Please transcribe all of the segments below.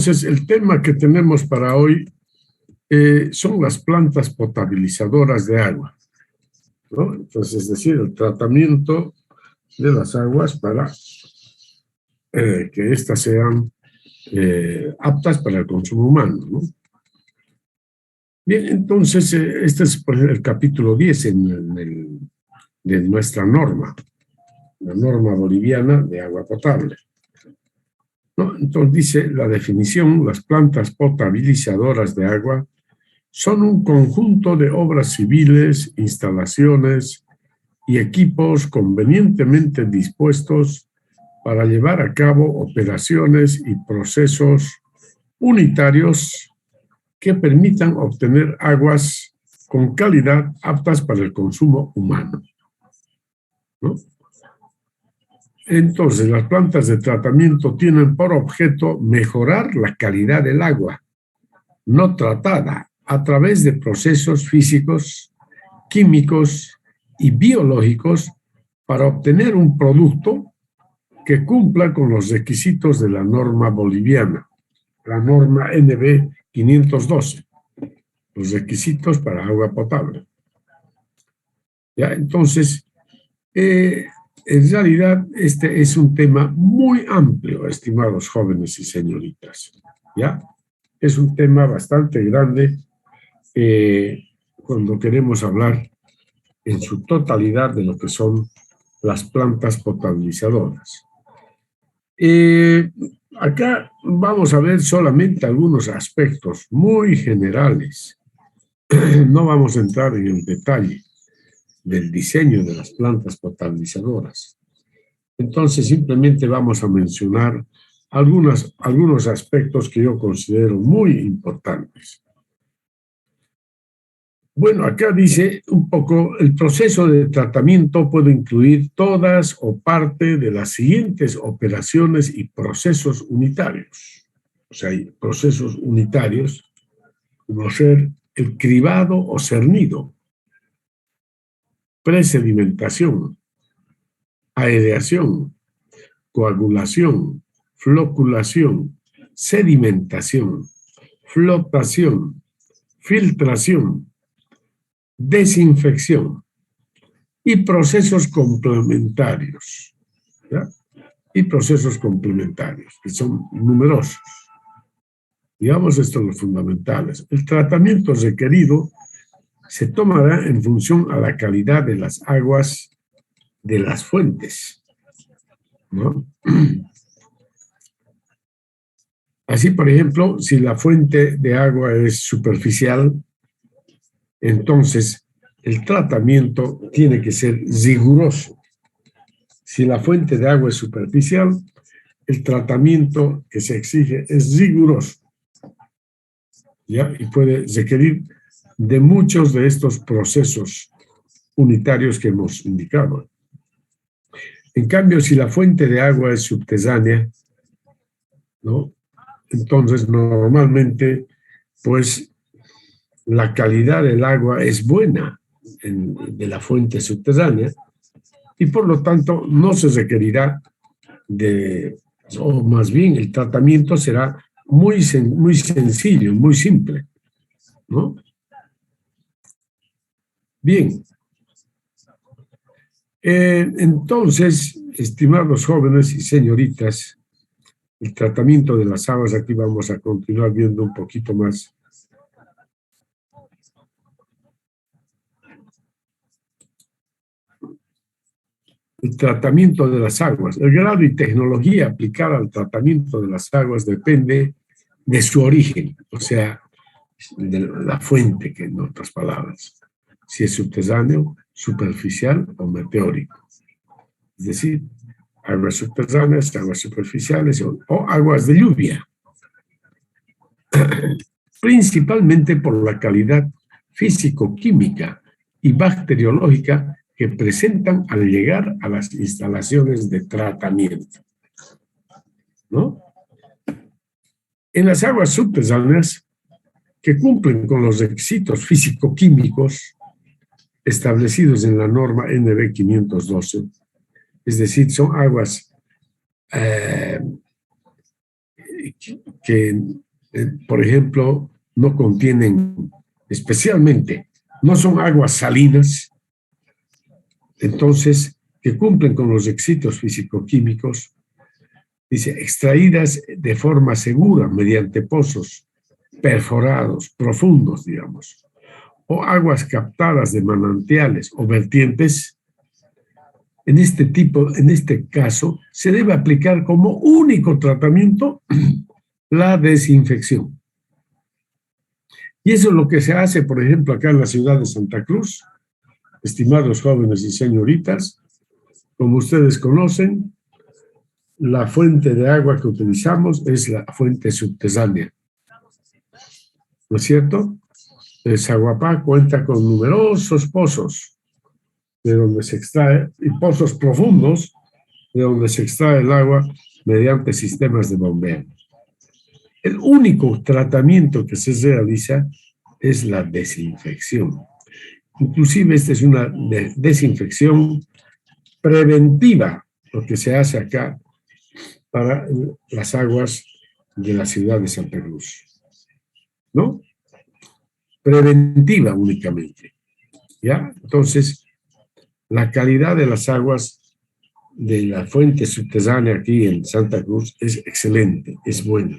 Entonces, el tema que tenemos para hoy son las plantas potabilizadoras de agua, ¿no? Entonces, es decir, el tratamiento de las aguas para que éstas sean aptas para el consumo humano, ¿no? Bien, entonces, este es el capítulo 10 de nuestra norma, la norma boliviana de agua potable, ¿no? Entonces dice la definición: las plantas potabilizadoras de agua son un conjunto de obras civiles, instalaciones y equipos convenientemente dispuestos para llevar a cabo operaciones y procesos unitarios que permitan obtener aguas con calidad aptas para el consumo humano, ¿no? Entonces, las plantas de tratamiento tienen por objeto mejorar la calidad del agua no tratada a través de procesos físicos, químicos y biológicos para obtener un producto que cumpla con los requisitos de la norma boliviana, la norma NB 512, los requisitos para agua potable. ¿Ya? Entonces, en realidad este es un tema muy amplio, estimados jóvenes y señoritas, ¿ya? Es un tema bastante grande cuando queremos hablar en su totalidad de lo que son las plantas potabilizadoras. Acá vamos a ver solamente algunos aspectos muy generales. No vamos a entrar en el detalle del diseño de las plantas potabilizadoras. Entonces, simplemente vamos a mencionar algunos aspectos que yo considero muy importantes. Bueno, acá dice un poco: el proceso de tratamiento puede incluir todas o parte de las siguientes operaciones y procesos unitarios. O sea, hay procesos unitarios como ser el cribado o cernido, presedimentación, aireación, coagulación, floculación, sedimentación, flotación, filtración, desinfección y procesos complementarios, ¿ya? Y procesos complementarios, que son numerosos. Digamos, estos son los fundamentales. El tratamiento requerido se tomará en función a la calidad de las aguas de las fuentes, ¿no? Así, por ejemplo, si la fuente de agua es superficial, entonces el tratamiento tiene que ser riguroso. Si la fuente de agua es superficial, el tratamiento que se exige es riguroso, ¿ya? Y puede requerir de muchos de estos procesos unitarios que hemos indicado. En cambio, si la fuente de agua es subterránea, ¿no? Entonces, normalmente, pues, la calidad del agua es buena de la fuente subterránea y, por lo tanto, no se requerirá o más bien el tratamiento será muy sencillo, muy simple, ¿no? Bien. Entonces, estimados jóvenes y señoritas, el tratamiento de las aguas, aquí vamos a continuar viendo un poquito más. El tratamiento de las aguas. El grado y tecnología aplicada al tratamiento de las aguas depende de su origen, o sea, de la fuente, que en otras palabras, si es subterráneo, superficial o meteórico. Es decir, aguas subterráneas, aguas superficiales o aguas de lluvia. Principalmente por la calidad físico-química y bacteriológica que presentan al llegar a las instalaciones de tratamiento, ¿no? En las aguas subterráneas, que cumplen con los requisitos físico-químicos establecidos en la norma NB 512, es decir, son aguas que por ejemplo, no contienen, especialmente, no son aguas salinas, entonces, que cumplen con los requisitos físico-químicos, dice, extraídas de forma segura mediante pozos perforados, profundos, digamos, o aguas captadas de manantiales o vertientes. En este caso, se debe aplicar como único tratamiento la desinfección. Y eso es lo que se hace, por ejemplo, acá en la ciudad de Santa Cruz, estimados jóvenes y señoritas. Como ustedes conocen, la fuente de agua que utilizamos es la fuente subterránea, ¿no es cierto? El Zaguapá cuenta con numerosos pozos de donde se extrae, y pozos profundos de donde se extrae el agua mediante sistemas de bombeo. El único tratamiento que se realiza es la desinfección. Inclusive esta es una desinfección preventiva, lo que se hace acá para las aguas de la ciudad de Santa Cruz, ¿no? Preventiva únicamente, ¿ya? Entonces, la calidad de las aguas de la fuente subterránea aquí en Santa Cruz es excelente, es buena,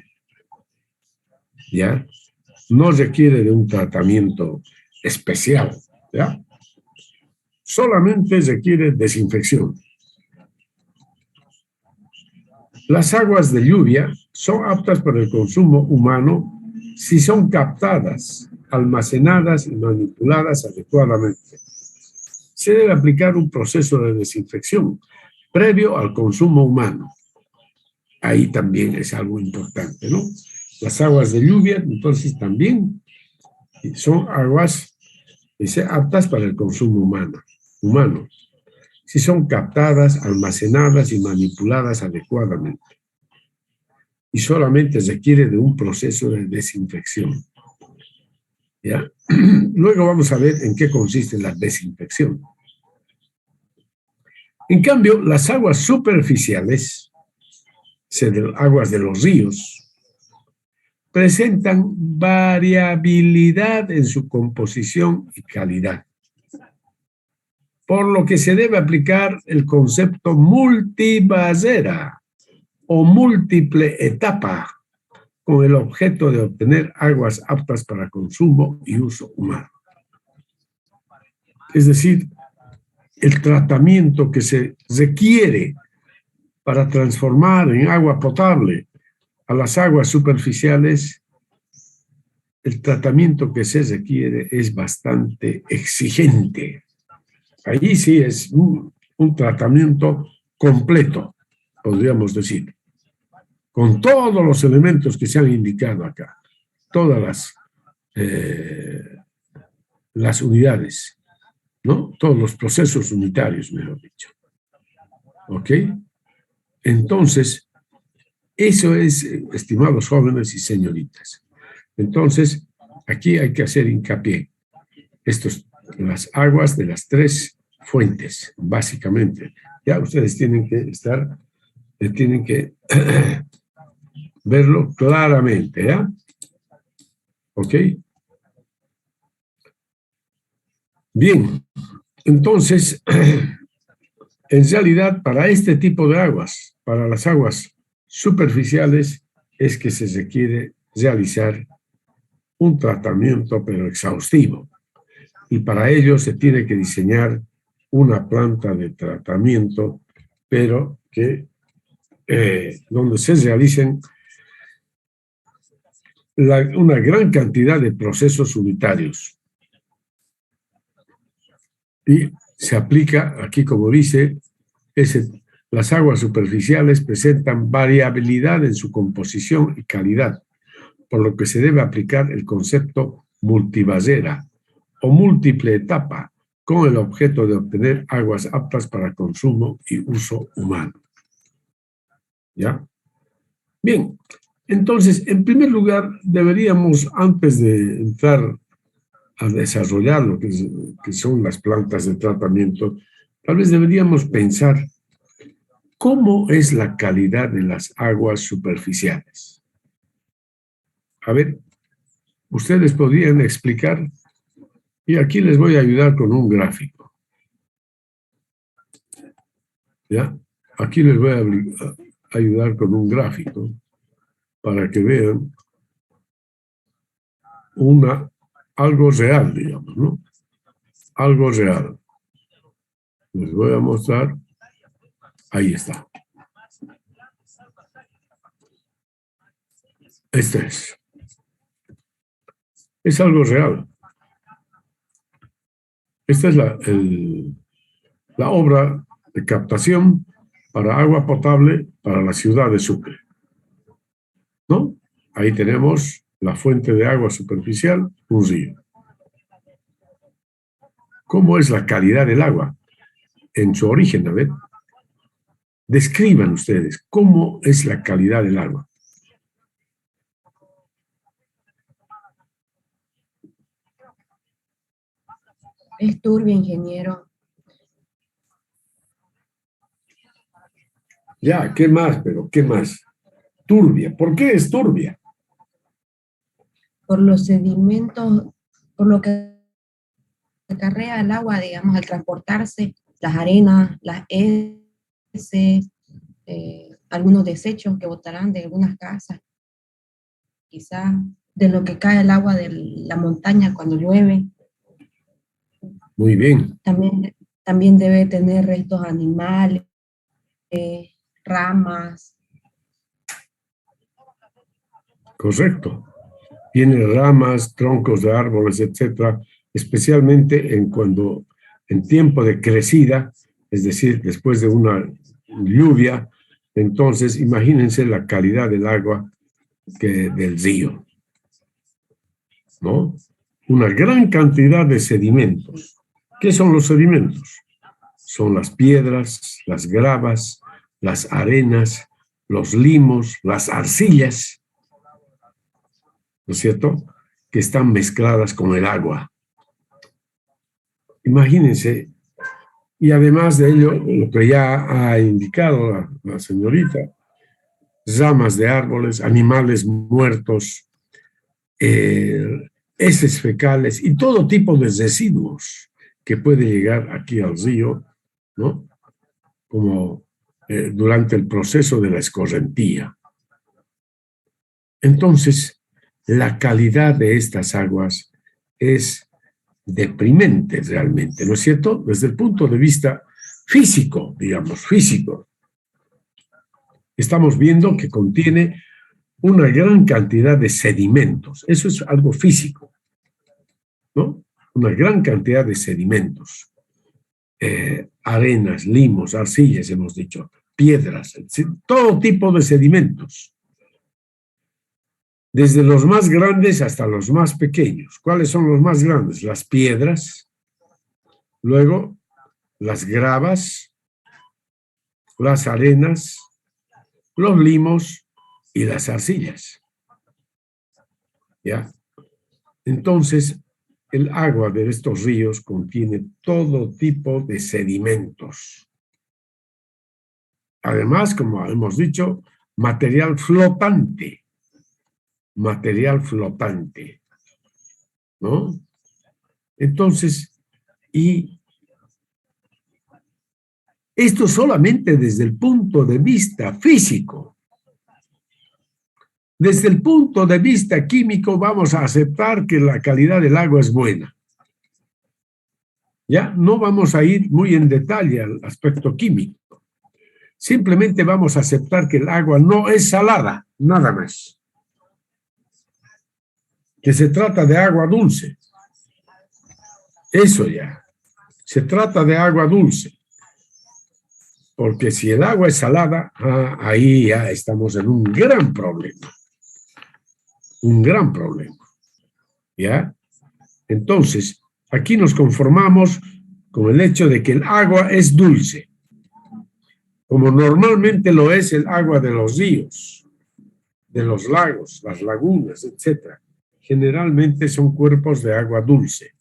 ¿ya? No requiere de un tratamiento especial, ¿ya? Solamente requiere desinfección. Las aguas de lluvia son aptas para el consumo humano si son captadas, almacenadas y manipuladas adecuadamente. Se debe aplicar un proceso de desinfección previo al consumo humano. Ahí también es algo importante, ¿no? Las aguas de lluvia, entonces, también son aguas aptas para el consumo humano, si son captadas, almacenadas y manipuladas adecuadamente. Y solamente requiere de un proceso de desinfección, ¿ya? Luego vamos a ver en qué consiste la desinfección. En cambio, las aguas superficiales, aguas de los ríos, presentan variabilidad en su composición y calidad, por lo que se debe aplicar el concepto multivasera o múltiple etapa con el objeto de obtener aguas aptas para consumo y uso humano. Es decir, el tratamiento que se requiere para transformar en agua potable a las aguas superficiales, el tratamiento que se requiere es bastante exigente. Allí sí es un tratamiento completo, podríamos decir, con todos los elementos que se han indicado acá, todas las unidades, ¿no? Todos los procesos unitarios, mejor dicho. ¿Ok? Entonces, eso es, estimados jóvenes y señoritas. Entonces, aquí hay que hacer hincapié. Las aguas de las tres fuentes, básicamente. Ya ustedes tienen que verlo claramente, ¿ya? ¿Ok? Bien, entonces, en realidad, para este tipo de aguas, para las aguas superficiales, es que se requiere realizar un tratamiento, pero exhaustivo. Y para ello se tiene que diseñar una planta de tratamiento, pero que donde se realicen una gran cantidad de procesos unitarios. Y se aplica, aquí como dice, las aguas superficiales presentan variabilidad en su composición y calidad, por lo que se debe aplicar el concepto multivasera o múltiple etapa, con el objeto de obtener aguas aptas para consumo y uso humano. ¿Ya? Bien, entonces, en primer lugar, deberíamos, antes de entrar a desarrollar lo que son las plantas de tratamiento, tal vez deberíamos pensar cómo es la calidad de las aguas superficiales. A ver, ustedes podrían explicar, y aquí les voy a ayudar con un gráfico. ¿Ya? Aquí les voy a ayudar con un gráfico para que vean algo real, digamos, ¿no? Algo real. Les voy a mostrar. Ahí está. Este es. Es algo real. Esta es la obra de captación para agua potable para la ciudad de Sucre, ¿no? Ahí tenemos la fuente de agua superficial, un río. ¿Cómo es la calidad del agua? En su origen, a ver. Describan ustedes cómo es la calidad del agua. Es turbia, ingeniero. Ya, ¿qué más? Pero, ¿qué más? Turbia. ¿Por qué es turbia? Por los sedimentos, por lo que acarrea el agua, digamos, al transportarse, las arenas, las heces, algunos desechos que botarán de algunas casas, quizás de lo que cae el agua de la montaña cuando llueve. Muy bien. También debe tener restos animales, ramas. Correcto. Tiene ramas, troncos de árboles, etcétera, especialmente en tiempo de crecida, es decir, después de una lluvia. Entonces, imagínense la calidad del agua del río, ¿no? Una gran cantidad de sedimentos. ¿Qué son los sedimentos? Son las piedras, las gravas, las arenas, los limos, las arcillas, ¿no es cierto?, que están mezcladas con el agua. Imagínense, y además de ello, lo que ya ha indicado la señorita, ramas de árboles, animales muertos, heces fecales y todo tipo de residuos que puede llegar aquí al río, ¿no?, como durante el proceso de la escorrentía. Entonces, la calidad de estas aguas es deprimente realmente, ¿no es cierto? Desde el punto de vista físico, digamos, físico. Estamos viendo que contiene una gran cantidad de sedimentos. Eso es algo físico, ¿no? Una gran cantidad de sedimentos. Arenas, limos, arcillas, hemos dicho, piedras, todo tipo de sedimentos. Desde los más grandes hasta los más pequeños. ¿Cuáles son los más grandes? Las piedras, luego las gravas, las arenas, los limos y las arcillas. ¿Ya? Entonces, el agua de estos ríos contiene todo tipo de sedimentos. Además, como hemos dicho, material flotante. Material flotante, ¿no? Entonces, y esto solamente desde el punto de vista físico. Desde el punto de vista químico vamos a aceptar que la calidad del agua es buena. Ya no vamos a ir muy en detalle al aspecto químico. Simplemente vamos a aceptar que el agua no es salada, nada más. Que se trata de agua dulce. Eso ya. Se trata de agua dulce. Porque si el agua es salada, ahí ya estamos en un gran problema. Un gran problema. ¿Ya? Entonces, aquí nos conformamos con el hecho de que el agua es dulce. Como normalmente lo es el agua de los ríos, de los lagos, las lagunas, etc. Generalmente son cuerpos de agua dulce.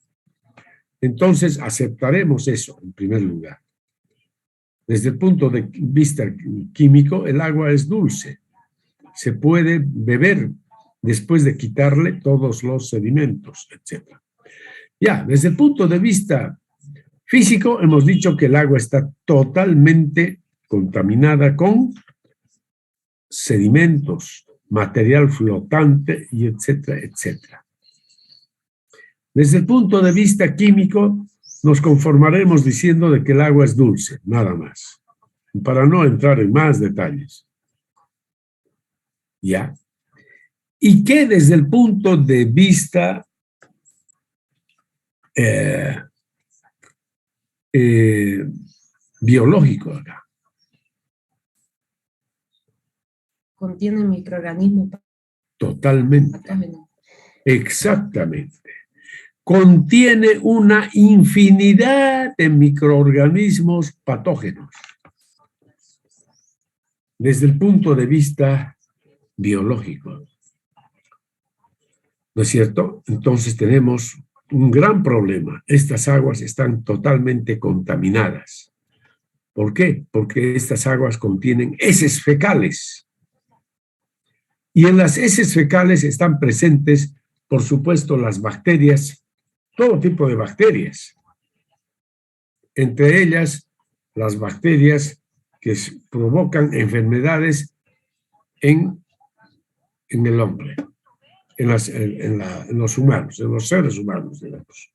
Entonces, aceptaremos eso en primer lugar. Desde el punto de vista químico, el agua es dulce. Se puede beber después de quitarle todos los sedimentos, etc. Ya, desde el punto de vista físico, hemos dicho que el agua está totalmente contaminada con sedimentos, material flotante, y etcétera, etcétera. Desde el punto de vista químico, nos conformaremos diciendo de que el agua es dulce, nada más, para no entrar en más detalles. ¿Ya? Y que desde el punto de vista biológico acá. Contiene microorganismos Totalmente. patógenos. Exactamente. Contiene una infinidad de microorganismos patógenos. Desde el punto de vista biológico. ¿No es cierto? Entonces tenemos un gran problema. Estas aguas están totalmente contaminadas. ¿Por qué? Porque estas aguas contienen heces fecales. Y en las heces fecales están presentes, por supuesto, las bacterias, todo tipo de bacterias. Entre ellas, las bacterias que provocan enfermedades en el hombre, en los humanos, en los seres humanos, digamos.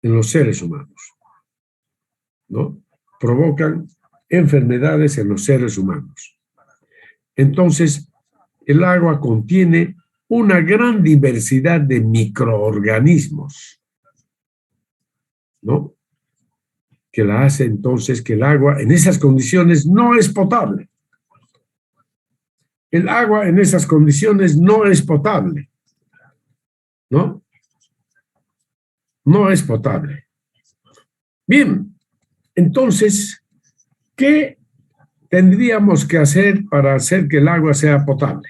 En los seres humanos, ¿no? Provocan enfermedades en los seres humanos. Entonces, el agua contiene una gran diversidad de microorganismos, ¿no? Que la hace entonces que el agua en esas condiciones no es potable. El agua en esas condiciones no es potable, ¿no? No es potable. Bien, entonces, ¿qué tendríamos que hacer para hacer que el agua sea potable?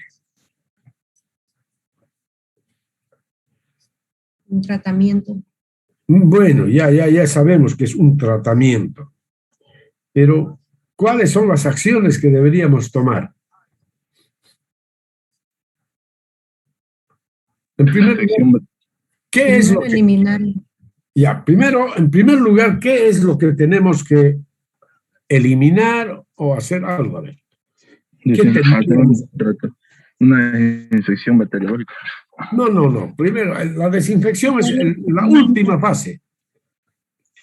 Un tratamiento. Bueno, ya sabemos que es un tratamiento, pero ¿cuáles son las acciones que deberíamos tomar? En primer lugar, ¿qué es lo que... eliminar? Ya, primero, en primer lugar, ¿qué es lo que tenemos que eliminar o hacer algo de? Una desinfección bacteriológica. No. Primero, la desinfección es la última fase.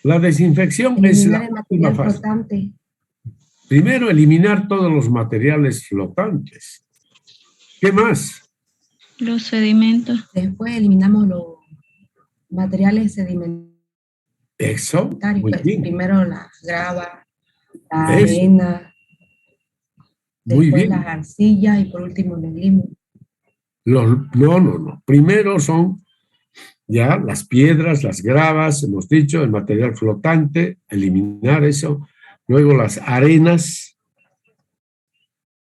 La desinfección es la última fase. Flotante. Primero, eliminar todos los materiales flotantes. ¿Qué más? Los sedimentos. Después eliminamos los materiales sedimentarios. Eso, muy bien. Primero la grava, la arena, muy después bien. las arcillas y por último los limos. No. Primero son ya las piedras, las gravas, hemos dicho, el material flotante, eliminar eso. Luego las arenas,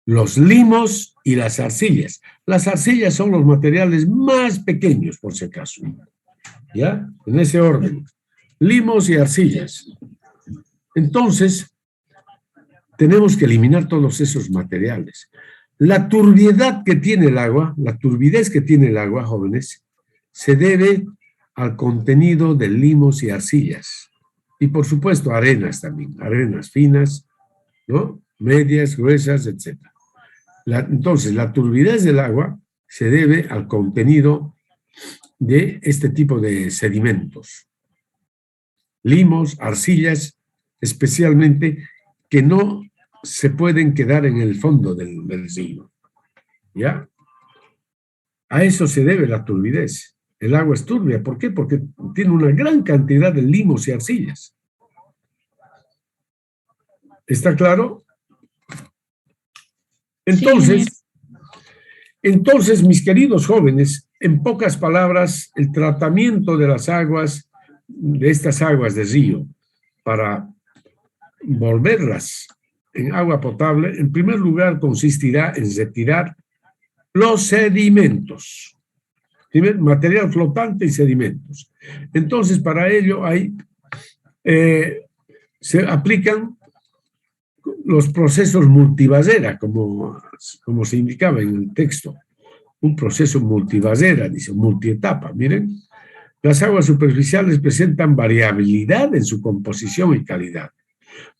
los limos y las arcillas. Las arcillas son los materiales más pequeños, por si acaso. ¿Ya? En ese orden. Limos y arcillas. Entonces, tenemos que eliminar todos esos materiales. La turbiedad que tiene el agua, la turbidez que tiene el agua, jóvenes, se debe al contenido de limos y arcillas. Y por supuesto, arenas también, arenas finas, ¿no? Medias, gruesas, etc. Entonces, la turbidez del agua se debe al contenido de este tipo de sedimentos. Limos, arcillas, especialmente, que no se pueden quedar en el fondo del río. ¿Ya? A eso se debe la turbidez. El agua es turbia. ¿Por qué? Porque tiene una gran cantidad de limos y arcillas. ¿Está claro? Entonces, mis queridos jóvenes, en pocas palabras, el tratamiento de las aguas, de estas aguas de río, para volverlas en agua potable, en primer lugar consistirá en retirar los sedimentos, material flotante y sedimentos. Entonces, para ello se aplican los procesos multibarrera, como se indicaba en el texto, un proceso multivasera, dice, multietapa. Miren, las aguas superficiales presentan variabilidad en su composición y calidad,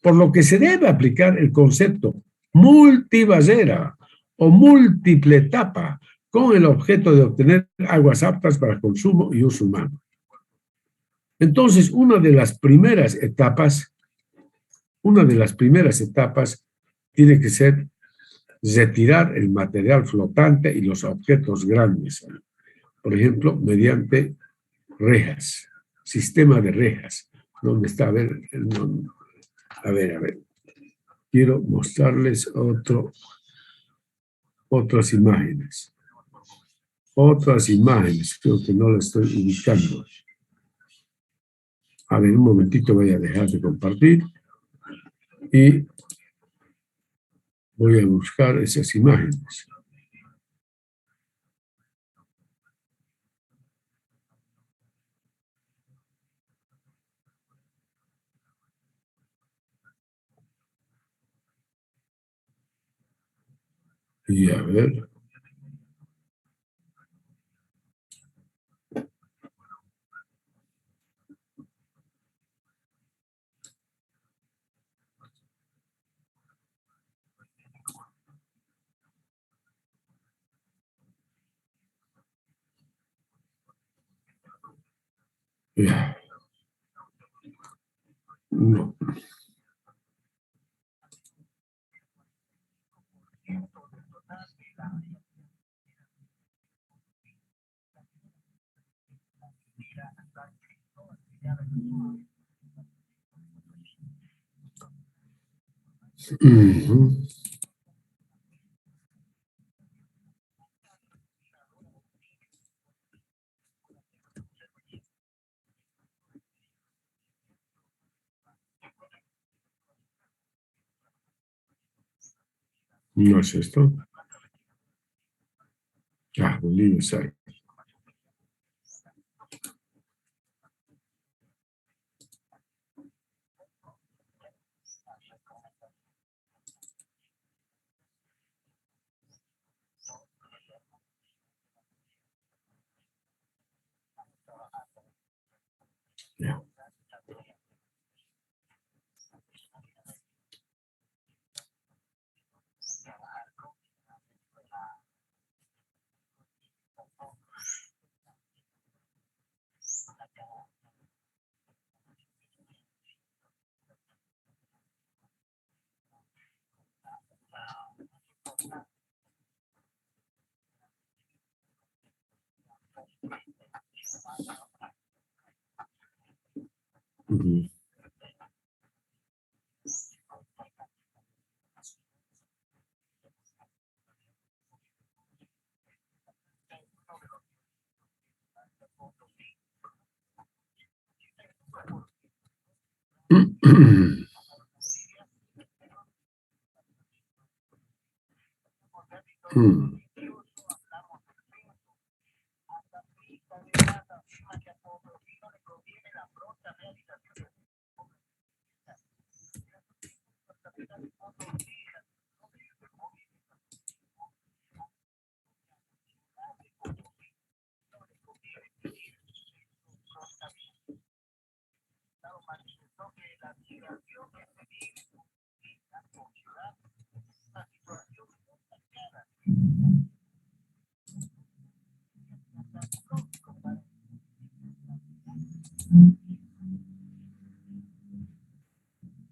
por lo que se debe aplicar el concepto multivasera o múltiple etapa con el objeto de obtener aguas aptas para consumo y uso humano. Entonces, una de las primeras etapas tiene que ser retirar el material flotante y los objetos grandes, por ejemplo, mediante rejas, sistema de rejas. ¿Dónde está? A ver, a ver. Quiero mostrarles otras imágenes. Creo que no las estoy ubicando. A ver, un momentito voy a dejar de compartir y voy a buscar esas imágenes. Y a ver. Ya. No. Ujú. No es esto. Ah, Bolivia, sí. Ya. Ujú. Mm.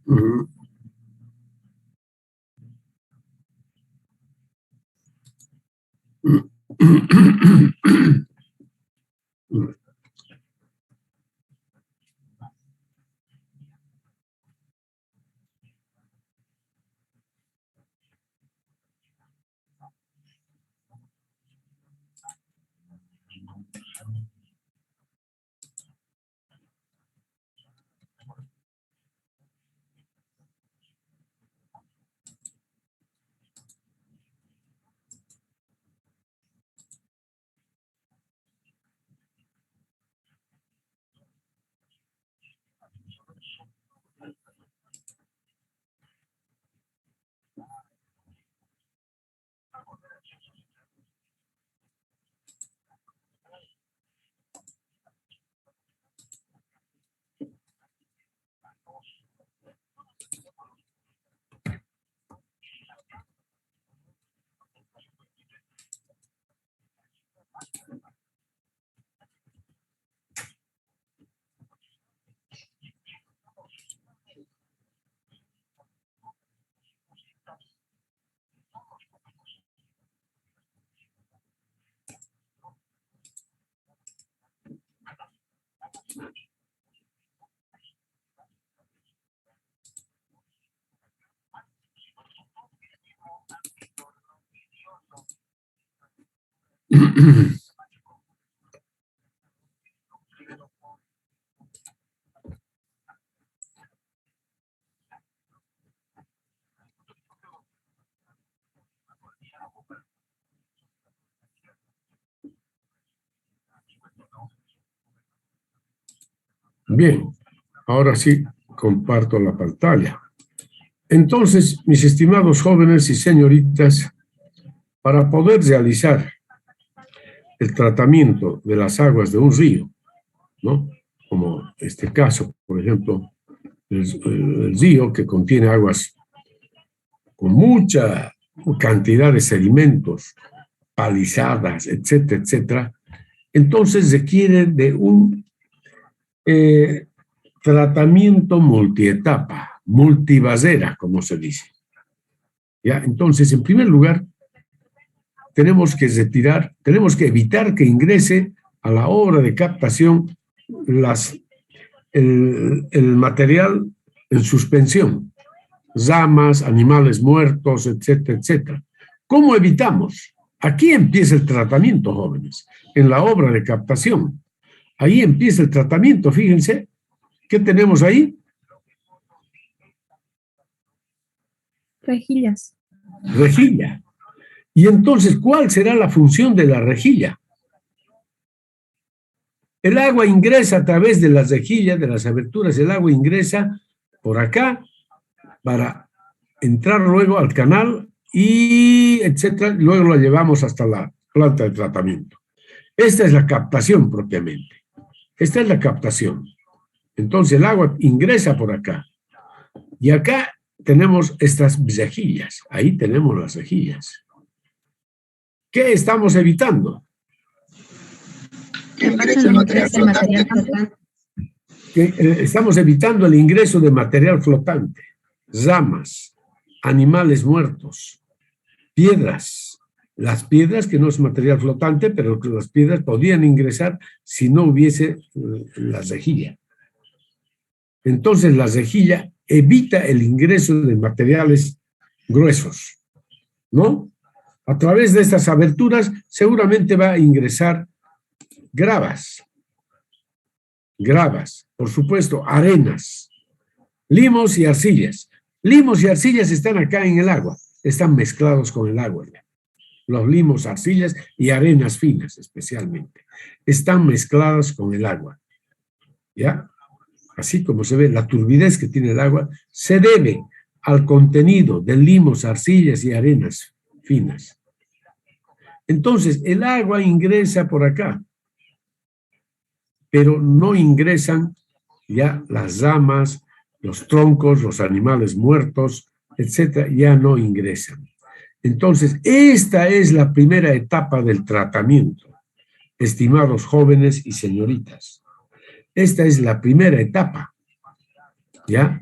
Ujú. Bien, ahora sí comparto la pantalla. Entonces, mis estimados jóvenes y señoritas, para poder realizar el tratamiento de las aguas de un río, ¿no? Como este caso, por ejemplo, el río que contiene aguas con mucha cantidad de sedimentos, palizadas, etcétera, etcétera, entonces requiere de un tratamiento multietapa, multivasera, como se dice. ¿Ya? Entonces, en primer lugar, tenemos que evitar que ingrese a la obra de captación el material en suspensión, ramas, animales muertos, etcétera, etcétera. ¿Cómo evitamos? Aquí empieza el tratamiento, jóvenes, en la obra de captación. Ahí empieza el tratamiento, fíjense. ¿Qué tenemos ahí? Rejillas. Rejilla. Y entonces, ¿cuál será la función de la rejilla? El agua ingresa a través de las rejillas, de las aberturas, el agua ingresa por acá para entrar luego al canal y etcétera, luego la llevamos hasta la planta de tratamiento. Esta es la captación propiamente. Esta es la captación. Entonces el agua ingresa por acá. Y acá tenemos estas rejillas. Ahí tenemos las rejillas. ¿Qué estamos evitando? Que pase el material flotante. Estamos evitando el ingreso de material flotante, ramas, animales muertos, piedras. Las piedras, que no es material flotante, pero que las piedras podían ingresar si no hubiese la rejilla. Entonces la rejilla evita el ingreso de materiales gruesos, ¿no? A través de estas aberturas seguramente va a ingresar gravas, por supuesto, arenas, limos y arcillas. Limos y arcillas están acá en el agua, están mezclados con el agua. Los limos, arcillas y arenas finas especialmente, están mezcladas con el agua. ¿Ya? Así como se ve, la turbidez que tiene el agua se debe al contenido de limos, arcillas y arenas finas. Entonces, el agua ingresa por acá, pero no ingresan ya las ramas, los troncos, los animales muertos, etcétera, ya no ingresan. Entonces, esta es la primera etapa del tratamiento, estimados jóvenes y señoritas. Esta es la primera etapa, ¿ya?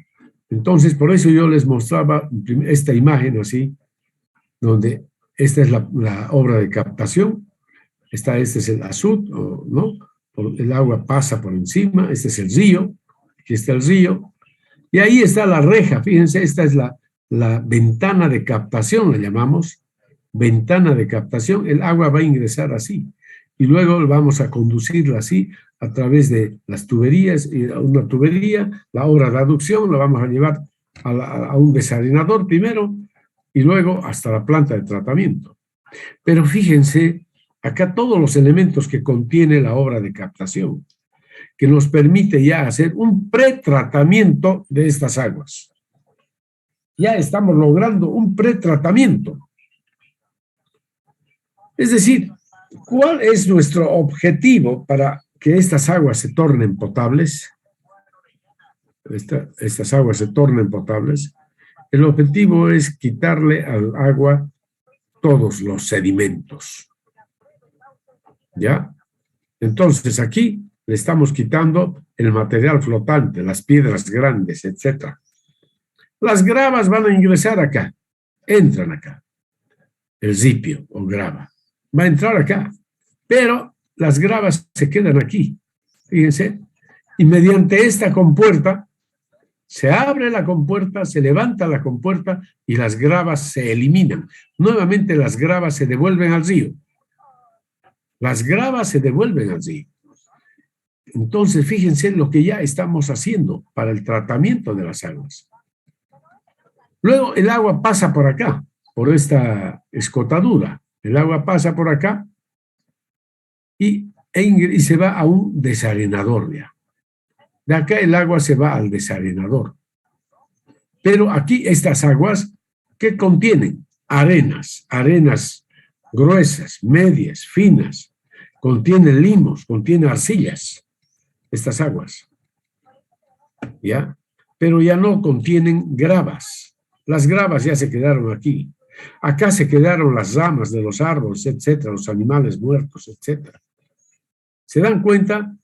Entonces, por eso yo les mostraba esta imagen así, donde esta es la obra de captación, este es el azud, ¿no? El agua pasa por encima, este es el río, aquí está el río, y ahí está la reja, fíjense, esta es la ventana de captación, la llamamos, ventana de captación, el agua va a ingresar así, y luego vamos a conducirla así a través de las tuberías, y una tubería, la obra de aducción, la vamos a llevar a un desalinador primero, y luego hasta la planta de tratamiento. Pero fíjense, acá todos los elementos que contiene la obra de captación, que nos permite ya hacer un pretratamiento de estas aguas. Ya estamos logrando un pretratamiento. Es decir, ¿cuál es nuestro objetivo para que estas aguas se tornen potables? Estas aguas se tornen potables. El objetivo es quitarle al agua todos los sedimentos. ¿Ya? Entonces aquí le estamos quitando el material flotante, las piedras grandes, etc. Las gravas van a ingresar acá, entran acá. El ripio o grava va a entrar acá, pero las gravas se quedan aquí, fíjense, Y mediante esta compuerta, se abre la compuerta, se levanta la compuerta y las gravas se eliminan. Nuevamente las gravas se devuelven al río. Las gravas se devuelven al río. Entonces, fíjense lo que ya estamos haciendo para el tratamiento de las aguas. Luego el agua pasa por acá, por esta escotadura. El agua pasa por acá y se va a un desarenador ya. De acá el agua se va al desarenador. Pero aquí estas aguas, ¿qué contienen? Arenas, arenas gruesas, medias, finas. Contienen limos, contienen arcillas, estas aguas. ¿Ya? Pero ya no contienen gravas. Las gravas ya se quedaron aquí. Acá se quedaron las ramas de los árboles, etcétera, los animales muertos, etcétera. ¿Se dan cuenta?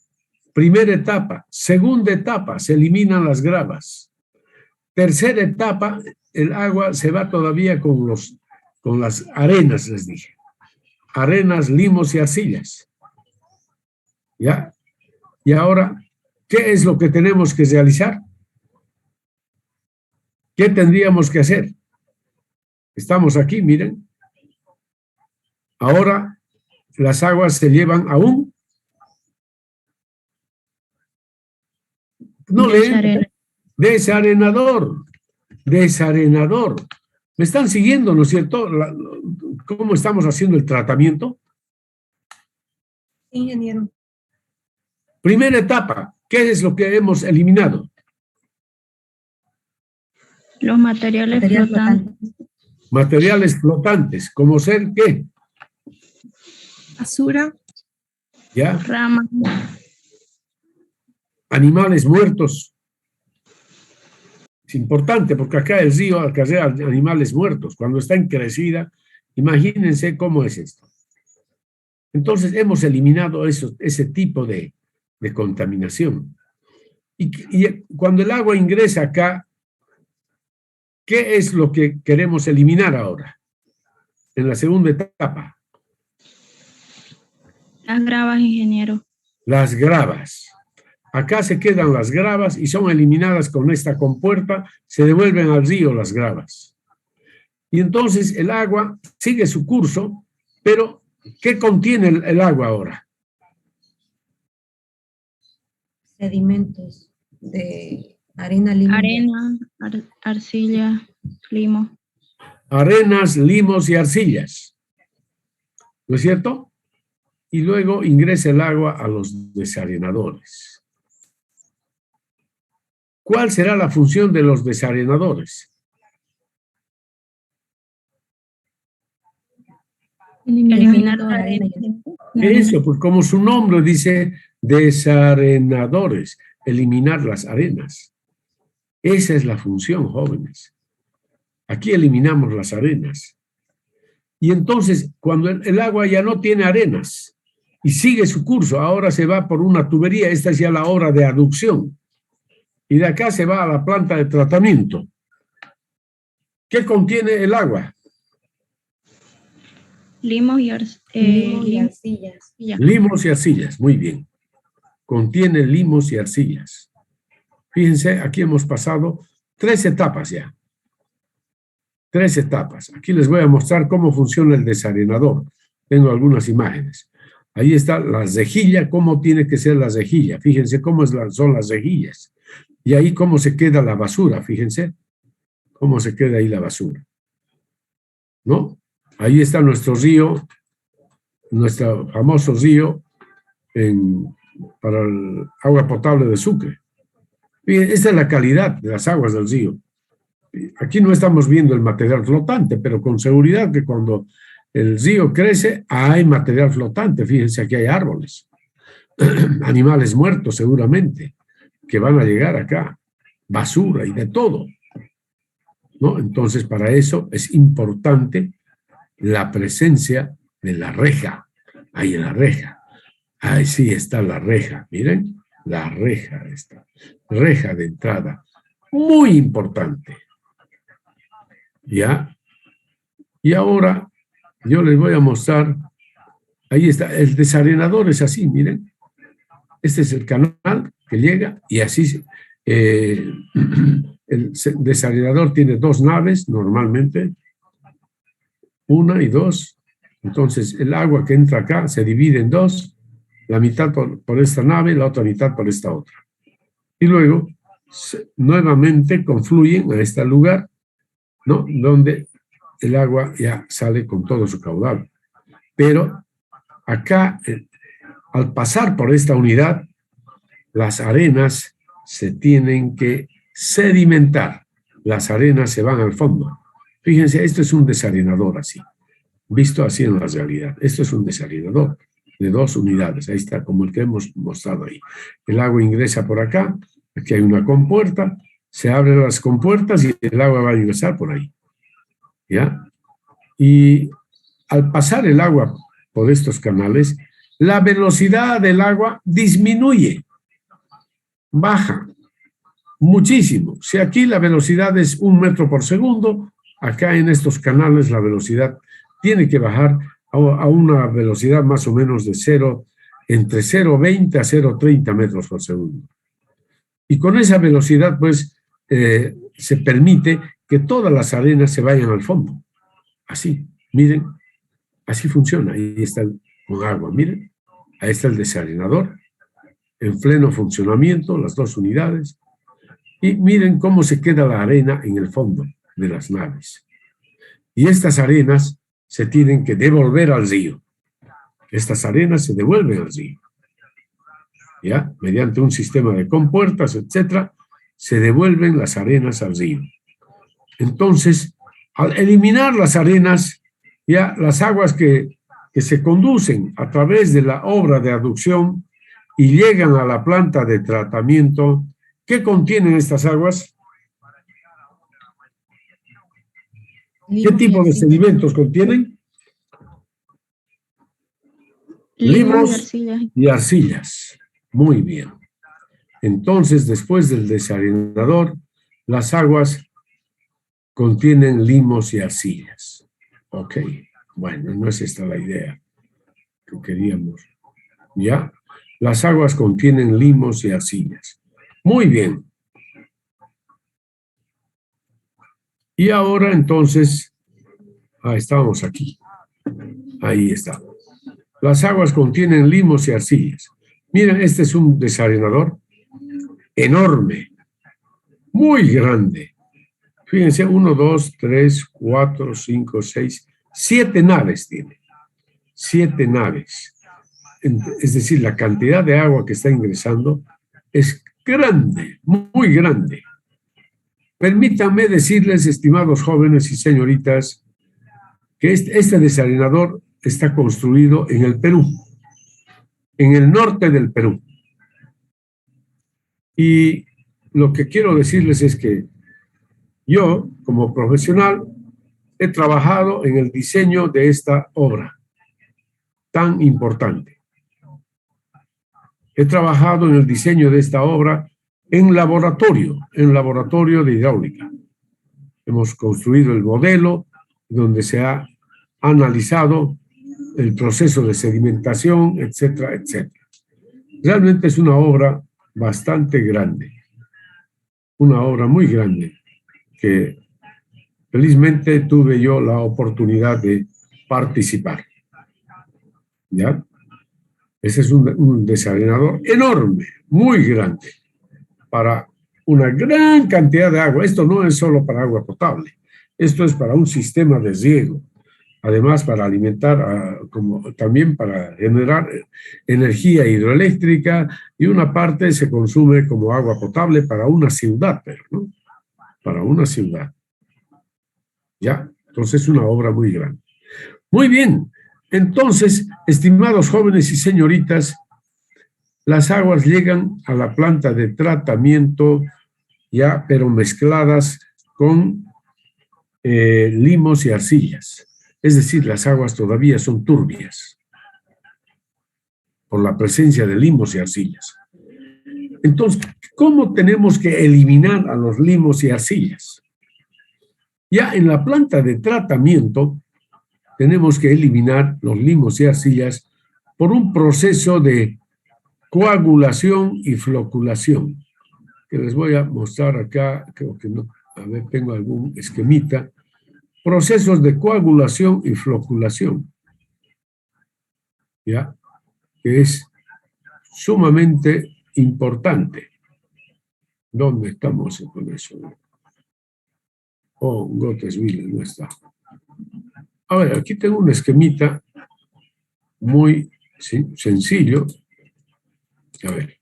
Primera etapa. Segunda etapa, se eliminan las gravas. Tercera etapa, el agua se va todavía con las arenas, les dije. Arenas, limos y arcillas. ¿Ya? Y ahora, ¿qué es lo que tenemos que realizar? ¿Qué tendríamos que hacer? Estamos aquí, miren. Ahora las aguas se llevan a un... No leen. Desarenador. Desarenador. ¿Me están siguiendo, no es cierto? ¿Cómo estamos haciendo el tratamiento? Ingeniero. Primera etapa. ¿Qué es lo que hemos eliminado? Los materiales flotantes. Materiales flotantes, como ser ¿qué? Basura. ¿Ya? Ramas. Animales muertos. Es importante porque acá el río acarrea animales muertos. Cuando está en crecida, imagínense cómo es esto. Entonces hemos eliminado ese tipo de contaminación. Y cuando el agua ingresa acá, ¿qué es lo que queremos eliminar ahora? En la segunda etapa. Las gravas, ingeniero. Las gravas. Acá se quedan las gravas y son eliminadas con esta compuerta, se devuelven al río las gravas. Y entonces el agua sigue su curso, pero ¿qué contiene el agua ahora? Sedimentos de arena, limo. Arena, arcilla, limo. Arenas, limos y arcillas. ¿No es cierto? Y luego ingresa el agua a los desarenadores. ¿Cuál será la función de los desarenadores? Eliminar la arena. Eso, pues como su nombre dice, desarenadores, eliminar las arenas. Esa es la función, jóvenes. Aquí eliminamos las arenas. Y entonces, cuando el agua ya no tiene arenas y sigue su curso, ahora se va por una tubería, esta es ya la obra de aducción. Y de acá se va a la planta de tratamiento. ¿Qué contiene el agua? Limos y arcillas. Limos y arcillas, muy bien. Contiene limos y arcillas. Fíjense, aquí hemos pasado 3 etapas ya. 3 etapas. Aquí les voy a mostrar cómo funciona el desarenador. Tengo algunas imágenes. Ahí está la rejilla, cómo tiene que ser la rejilla. Fíjense cómo son las rejillas. Y ahí cómo se queda la basura, fíjense. Cómo se queda ahí la basura. ¿No? Ahí está nuestro río, nuestro famoso río para el agua potable de Sucre. Bien, esta es la calidad de las aguas del río. Aquí no estamos viendo el material flotante, pero con seguridad que cuando el río crece, hay material flotante. Fíjense, aquí hay árboles, animales muertos seguramente, que van a llegar acá, basura y de todo, ¿no? Entonces, para eso es importante la presencia de la reja. Ahí en la reja. Ahí sí está la reja, miren, la reja está. Reja de entrada, muy importante. ¿Ya? Y ahora yo les voy a mostrar, ahí está, el desarenador es así, miren. Este es el canal que llega y así el desalinador tiene 2 naves normalmente, 1 y 2. Entonces el agua que entra acá se divide en 2, la mitad por esta nave, la otra mitad por esta otra. Y luego nuevamente confluyen a este lugar, ¿no? Donde el agua ya sale con todo su caudal. Pero acá, al pasar por esta unidad, las arenas se tienen que sedimentar. Las arenas se van al fondo. Fíjense, esto es un desalinador así, visto así en la realidad. Esto es un desalinador de 2 unidades. Ahí está, como el que hemos mostrado ahí. El agua ingresa por acá, aquí hay una compuerta, se abren las compuertas y el agua va a ingresar por ahí. ¿Ya? Y al pasar el agua por estos canales, la velocidad del agua disminuye, baja muchísimo. Si aquí la velocidad es 1 metro por segundo, acá en estos canales la velocidad tiene que bajar a una velocidad más o menos de entre 0,20 a 0,30 metros por segundo. Y con esa velocidad, pues, se permite que todas las arenas se vayan al fondo. Así, miren, así funciona. Ahí está con agua, miren. Ahí está el desalinador, en pleno funcionamiento, las 2 unidades. Y miren cómo se queda la arena en el fondo de las naves. Y estas arenas se tienen que devolver al río. Estas arenas se devuelven al río. ¿Ya? Mediante un sistema de compuertas, etcétera, se devuelven las arenas al río. Entonces, al eliminar las arenas, ya las aguas que se conducen a través de la obra de aducción y llegan a la planta de tratamiento, ¿qué contienen estas aguas? ¿Qué tipo de sedimentos contienen? Limos y arcillas. Muy bien. Entonces, después del desalinador, las aguas contienen limos y arcillas. Ok, bueno, no es esta la idea que queríamos. ¿Ya? Las aguas contienen limos y arcillas. Muy bien. Y ahora entonces, estábamos aquí. Ahí está. Las aguas contienen limos y arcillas. Miren, este es un desalinador enorme, muy grande. Fíjense, 1, 2, 3, 4, 5, 6, 7 naves tiene. 7 naves. Es decir, la cantidad de agua que está ingresando es grande, muy grande. Permítanme decirles, estimados jóvenes y señoritas, que este desalinador está construido en el Perú, en el norte del Perú. Y lo que quiero decirles es que yo, como profesional, he trabajado en el diseño de esta obra tan importante. He trabajado en el diseño de esta obra en laboratorio de hidráulica. Hemos construido el modelo donde se ha analizado el proceso de sedimentación, etcétera, etcétera. Realmente es una obra bastante grande, una obra muy grande, que felizmente tuve yo la oportunidad de participar. ¿Ya? Ese es un desalinador enorme, muy grande, para una gran cantidad de agua. Esto no es solo para agua potable, esto es para un sistema de riego. Además, para alimentar, como también para generar energía hidroeléctrica, y una parte se consume como agua potable para una ciudad, ¿no? Para una ciudad. ¿Ya? Entonces es una obra muy grande. Muy bien. Entonces, estimados jóvenes y señoritas, las aguas llegan a la planta de tratamiento ya, pero mezcladas con limos y arcillas. Es decir, las aguas todavía son turbias por la presencia de limos y arcillas. Entonces, ¿cómo tenemos que eliminar a los limos y arcillas? Ya en la planta de tratamiento tenemos que eliminar los limos y arcillas por un proceso de coagulación y floculación, que les voy a mostrar acá, creo que no, a ver, tengo algún esquemita. Procesos de coagulación y floculación, ¿ya? Que es sumamente importante. ¿Dónde estamos con eso? Oh, Gotteswille no está. A ver, aquí tengo un esquemita muy sencillo. A ver.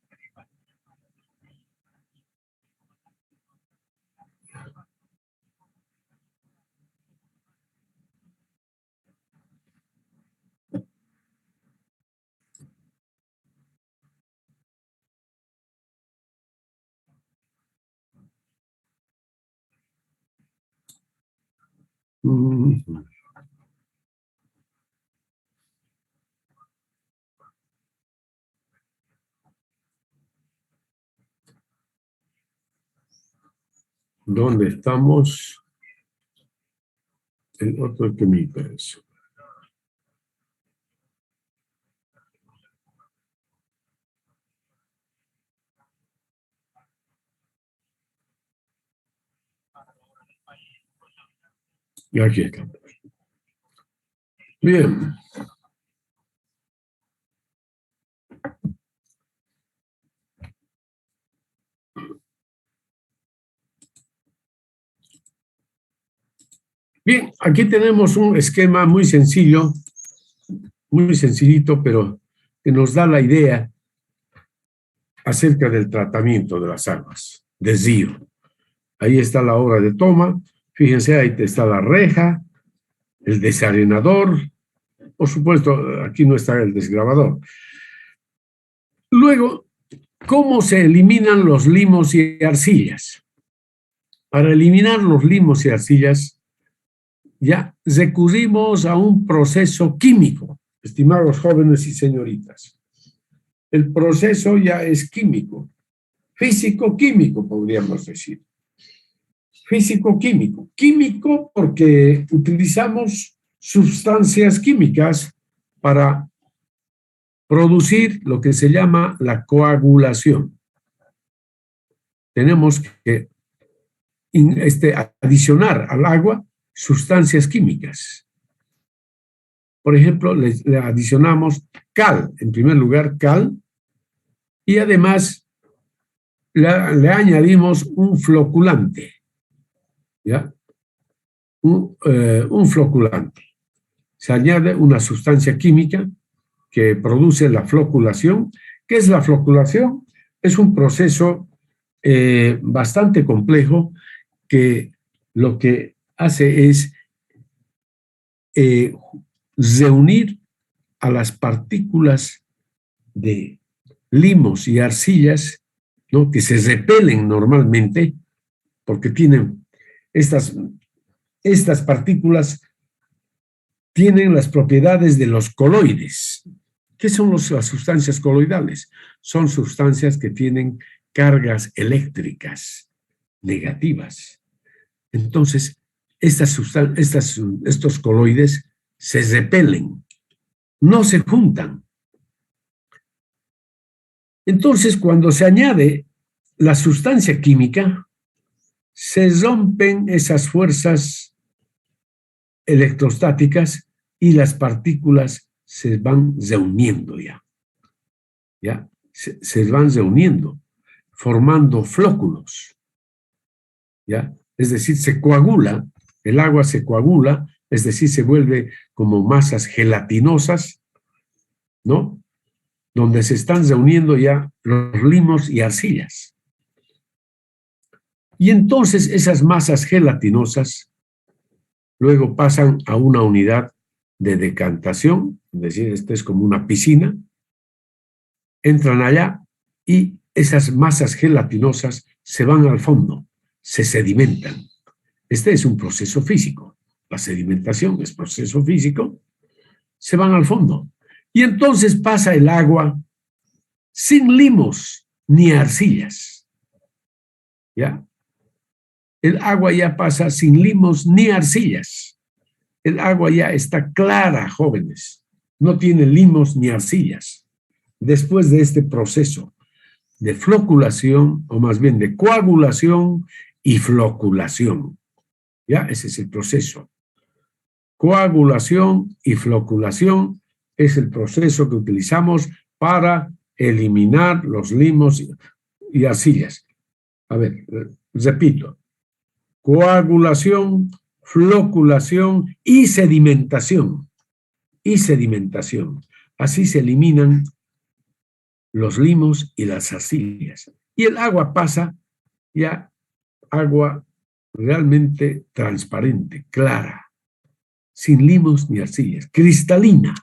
¿Dónde estamos? El otro que me parece. Y aquí estamos. Bien. Bien, aquí tenemos un esquema muy sencillo, muy sencillito, pero que nos da la idea acerca del tratamiento de las aguas, desvío. Ahí está la obra de toma, fíjense, ahí está la reja, el desarenador, por supuesto, aquí no está el desgravador. Luego, ¿cómo se eliminan los limos y arcillas? Para eliminar los limos y arcillas, ya recurrimos a un proceso químico, estimados jóvenes y señoritas. El proceso ya es químico, físico-químico, podríamos decir. Físico-químico. Químico porque utilizamos sustancias químicas para producir lo que se llama la coagulación. Tenemos que adicionar al agua sustancias químicas. Por ejemplo, le adicionamos cal, en primer lugar cal, y además le añadimos un floculante, ¿ya? Un floculante. Se añade una sustancia química que produce la floculación. ¿Qué es la floculación? Es un proceso bastante complejo que lo que hace es reunir a las partículas de limos y arcillas, ¿no? Que se repelen normalmente porque tienen estas partículas tienen las propiedades de los coloides. ¿Qué son las sustancias coloidales? Son sustancias que tienen cargas eléctricas negativas. Entonces, estos coloides se repelen, no se juntan. Entonces, cuando se añade la sustancia química, se rompen esas fuerzas electrostáticas y las partículas se van reuniendo ya se van reuniendo, formando flóculos, ¿ya? Es decir, se coagula, el agua se coagula, es decir, se vuelve como masas gelatinosas, ¿no? Donde se están reuniendo ya los limos y arcillas. Y entonces esas masas gelatinosas luego pasan a una unidad de decantación, es decir, esta es como una piscina, entran allá y esas masas gelatinosas se van al fondo, se sedimentan. Este es un proceso físico. La sedimentación es proceso físico, se van al fondo. Y entonces pasa el agua sin limos ni arcillas. ¿Ya? El agua ya pasa sin limos ni arcillas. El agua ya está clara, jóvenes. No tiene limos ni arcillas. después de este proceso de floculación, o más bien de coagulación y floculación. ¿Ya? Ese es el proceso. Coagulación y floculación es el proceso que utilizamos para eliminar los limos y arcillas. A ver, repito. Coagulación, floculación y sedimentación. Y sedimentación. Así se eliminan los limos y las arcillas. Y el agua pasa ya agua realmente transparente, clara, sin limos ni arcillas, cristalina.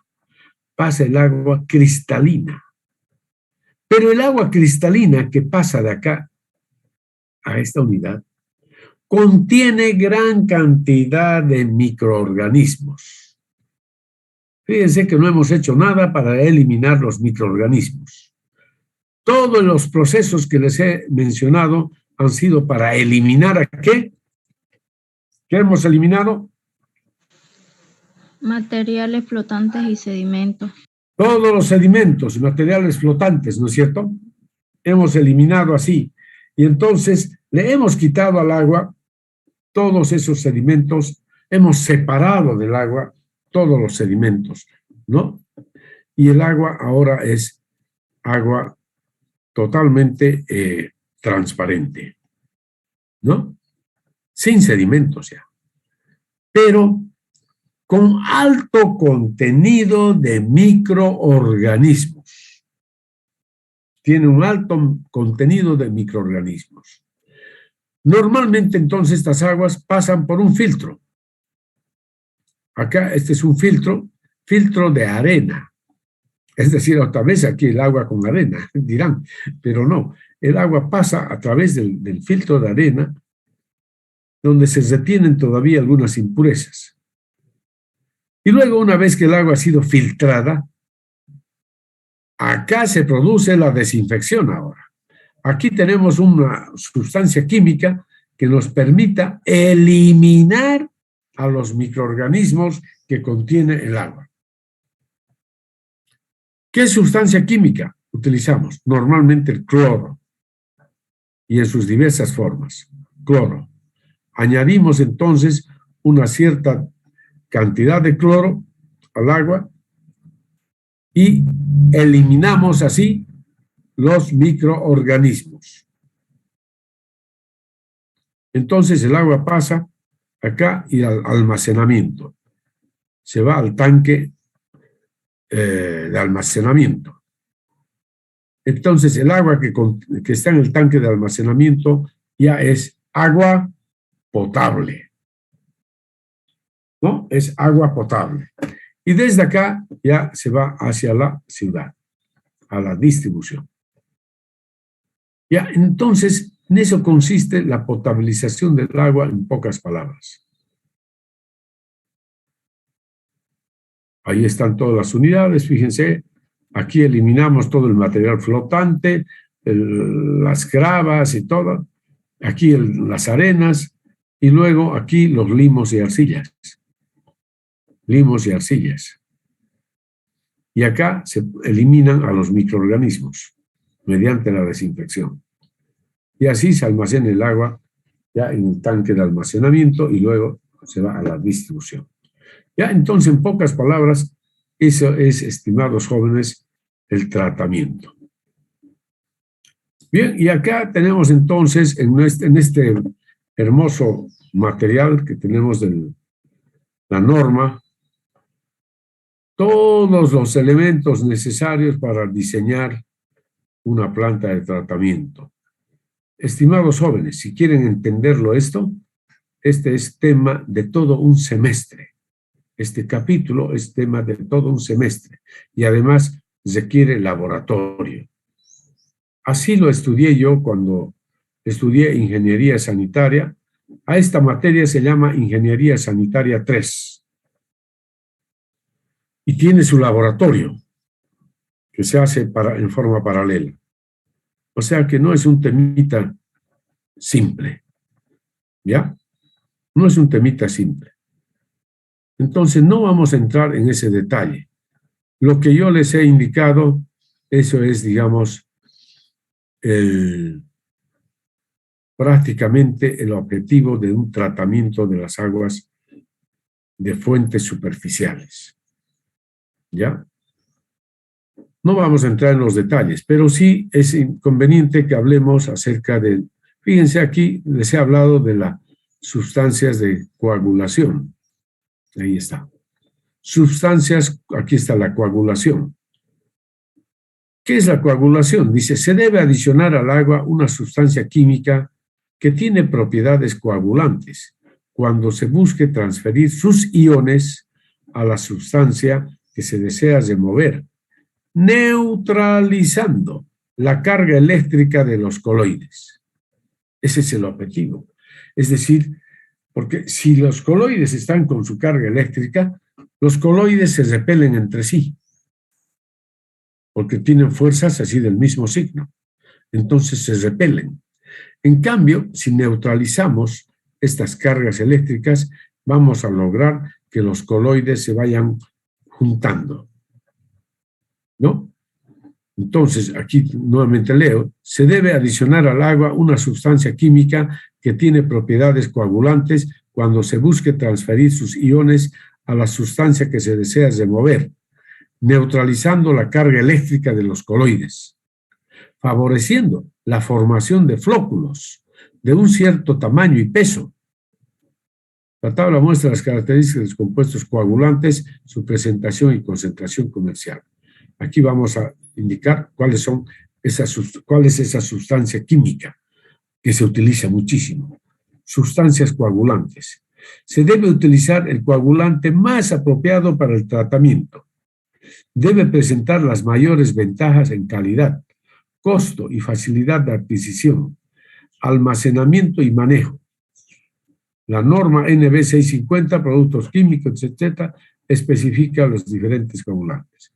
Pasa el agua cristalina. Pero el agua cristalina que pasa de acá a esta unidad contiene gran cantidad de microorganismos. Fíjense que no hemos hecho nada para eliminar los microorganismos. Todos los procesos que les he mencionado han sido para eliminar ¿a qué? ¿Qué hemos eliminado? Materiales flotantes y sedimentos. Todos los sedimentos y materiales flotantes, ¿no es cierto? Hemos eliminado así. Y entonces le hemos quitado al agua todos esos sedimentos, hemos separado del agua todos los sedimentos, ¿no? Y el agua ahora es agua totalmente transparente, ¿no? Sin sedimentos ya. Pero con alto contenido de microorganismos. Tiene un alto contenido de microorganismos. Normalmente entonces estas aguas pasan por un filtro. Acá este es un filtro de arena. Es decir, otra vez aquí el agua con arena, dirán, pero no. El agua pasa a través del filtro de arena, donde se retienen todavía algunas impurezas. Y luego, una vez que el agua ha sido filtrada, acá se produce la desinfección ahora. Aquí tenemos una sustancia química que nos permita eliminar a los microorganismos que contiene el agua. ¿Qué sustancia química utilizamos? Normalmente el cloro y en sus diversas formas. Cloro. Añadimos entonces una cierta cantidad de cloro al agua y eliminamos así los microorganismos. Entonces el agua pasa acá y al almacenamiento. Se va al tanque de almacenamiento. Entonces el agua que está en el tanque de almacenamiento ya es agua potable. ¿No? Es agua potable. Y desde acá ya se va hacia la ciudad, a la distribución. Ya, entonces, en eso consiste la potabilización del agua en pocas palabras. Ahí están todas las unidades, fíjense, aquí eliminamos todo el material flotante, las gravas y todo, aquí las arenas, y luego aquí los limos y arcillas. Limos y arcillas. Y acá se eliminan a los microorganismos mediante la desinfección. Y así se almacena el agua ya en el tanque de almacenamiento y luego se va a la distribución. Ya, entonces, en pocas palabras, eso es, estimados jóvenes, el tratamiento. Bien, y acá tenemos entonces, en este hermoso material que tenemos de la norma, todos los elementos necesarios para diseñar una planta de tratamiento. Estimados jóvenes, si quieren entenderlo esto, este es tema de todo un semestre. Este capítulo es tema de todo un semestre y además requiere laboratorio. Así lo estudié yo cuando estudié ingeniería sanitaria. A esta materia se llama Ingeniería Sanitaria 3. Y tiene su laboratorio que se hace en forma paralela. O sea que no es un temita simple, ¿ya? No es un temita simple. Entonces no vamos a entrar en ese detalle. Lo que yo les he indicado Eso es, digamos, prácticamente el objetivo de un tratamiento de las aguas de fuentes superficiales. ¿Ya? No vamos a entrar en los detalles, pero sí es conveniente que hablemos acerca de, fíjense aquí, les he hablado de las sustancias de coagulación. Ahí está. Sustancias, aquí está la coagulación. ¿Qué es la coagulación? Dice, se debe adicionar al agua una sustancia química que tiene propiedades coagulantes cuando se busque transferir sus iones a la sustancia que se desea remover, neutralizando la carga eléctrica de los coloides. Ese es el objetivo. Es decir, porque si los coloides están con su carga eléctrica, los coloides se repelen entre sí, porque tienen fuerzas así del mismo signo. Entonces se repelen. En cambio, si neutralizamos estas cargas eléctricas, vamos a lograr que los coloides se vayan juntando, ¿no? Entonces, aquí nuevamente leo, se debe adicionar al agua una sustancia química que tiene propiedades coagulantes cuando se busque transferir sus iones a la sustancia que se desea remover, neutralizando la carga eléctrica de los coloides, favoreciendo la formación de flóculos de un cierto tamaño y peso. La tabla muestra las características de los compuestos coagulantes, su presentación y concentración comercial. Aquí vamos a indicar cuál es esa sustancia química que se utiliza muchísimo. Sustancias coagulantes. Se debe utilizar el coagulante más apropiado para el tratamiento. Debe presentar las mayores ventajas en calidad, costo y facilidad de adquisición, almacenamiento y manejo. La norma NB 650, productos químicos, etc., especifica los diferentes coagulantes.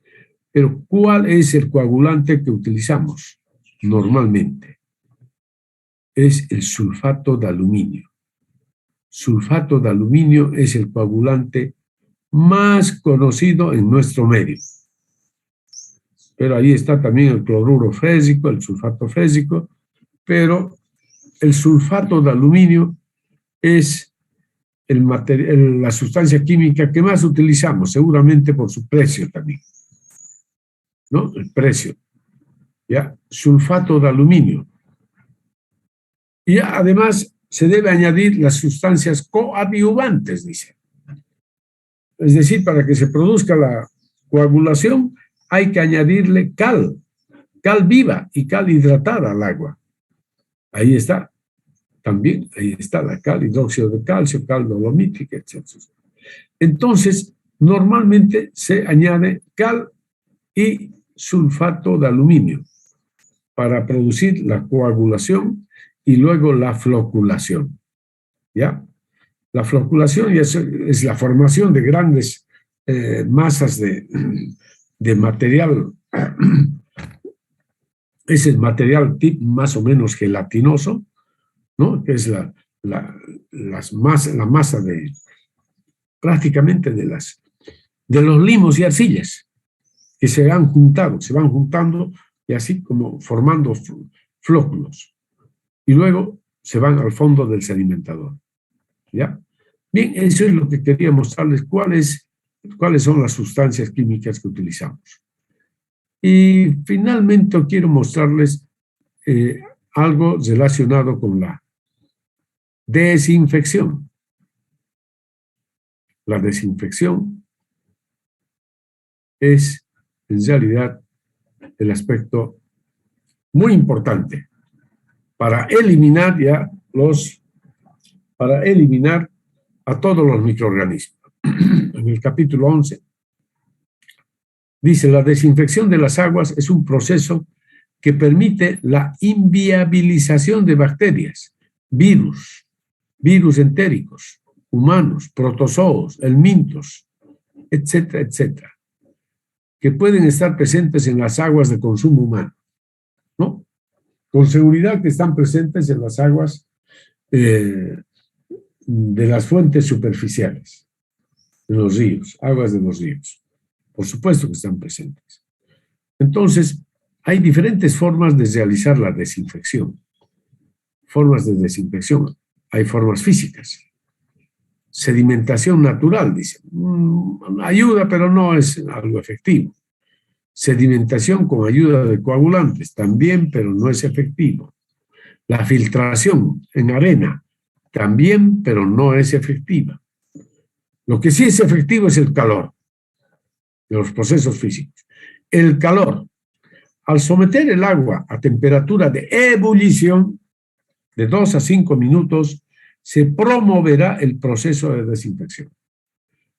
Pero, ¿cuál es el coagulante que utilizamos normalmente? Es el sulfato de aluminio. Sulfato de aluminio es el coagulante más conocido en nuestro medio. Pero ahí está también el cloruro frésico, el sulfato frésico, pero el sulfato de aluminio es la sustancia química que más utilizamos, seguramente por su precio también, ¿no? El precio, ¿ya? Sulfato de aluminio. Y además se debe añadir las sustancias coadyuvantes, dice. Es decir, para que se produzca la coagulación hay que añadirle cal viva y cal hidratada al agua. Ahí está. También ahí está la cal, hidróxido de calcio, cal dolomítica, etc. Entonces, normalmente se añade cal y sulfato de aluminio para producir la coagulación y luego la floculación. ¿Ya? La floculación es la formación de grandes masas de material. Es el material tipo más o menos gelatinoso, ¿no? Que es la masa prácticamente de los limos y arcillas que se van juntando y así como formando flóculos. Y luego se van al fondo del sedimentador. ¿Ya? Bien, eso es lo que quería mostrarles, cuáles son las sustancias químicas que utilizamos. Y finalmente quiero mostrarles algo relacionado con la desinfección. La desinfección es, en realidad, el aspecto muy importante para eliminar a todos los microorganismos. En el capítulo 11 dice, la desinfección de las aguas es un proceso que permite la inviabilización de bacterias, virus entéricos, humanos, protozoos, helmintos, etcétera, etcétera, que pueden estar presentes en las aguas de consumo humano, ¿no? Con seguridad que están presentes en las aguas de las fuentes superficiales, de los ríos, aguas de los ríos. Por supuesto que están presentes. Entonces, Hay diferentes formas de realizar la desinfección. Formas de desinfección. Hay formas físicas. Sedimentación natural, dice. Ayuda, pero no es algo efectivo. Sedimentación con ayuda de coagulantes, también, pero no es efectivo. La filtración en arena, también, pero no es efectiva. Lo que sí es efectivo es el calor de los procesos físicos. El calor, al someter el agua a temperatura de ebullición de 2 a 5 minutos, se promoverá el proceso de desinfección.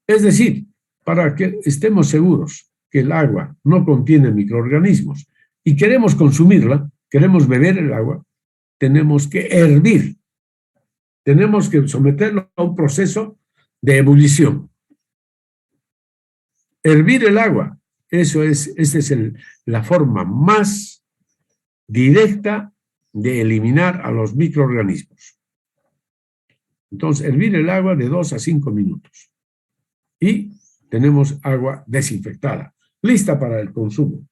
Es decir, para que estemos seguros que el agua no contiene microorganismos y queremos consumirla, queremos beber el agua, tenemos que hervir, tenemos que someterlo a un proceso de ebullición. Hervir el agua, esa es la forma más directa de eliminar a los microorganismos. Entonces, hervir el agua de 2 a 5 minutos. Y tenemos agua desinfectada, lista para el consumo.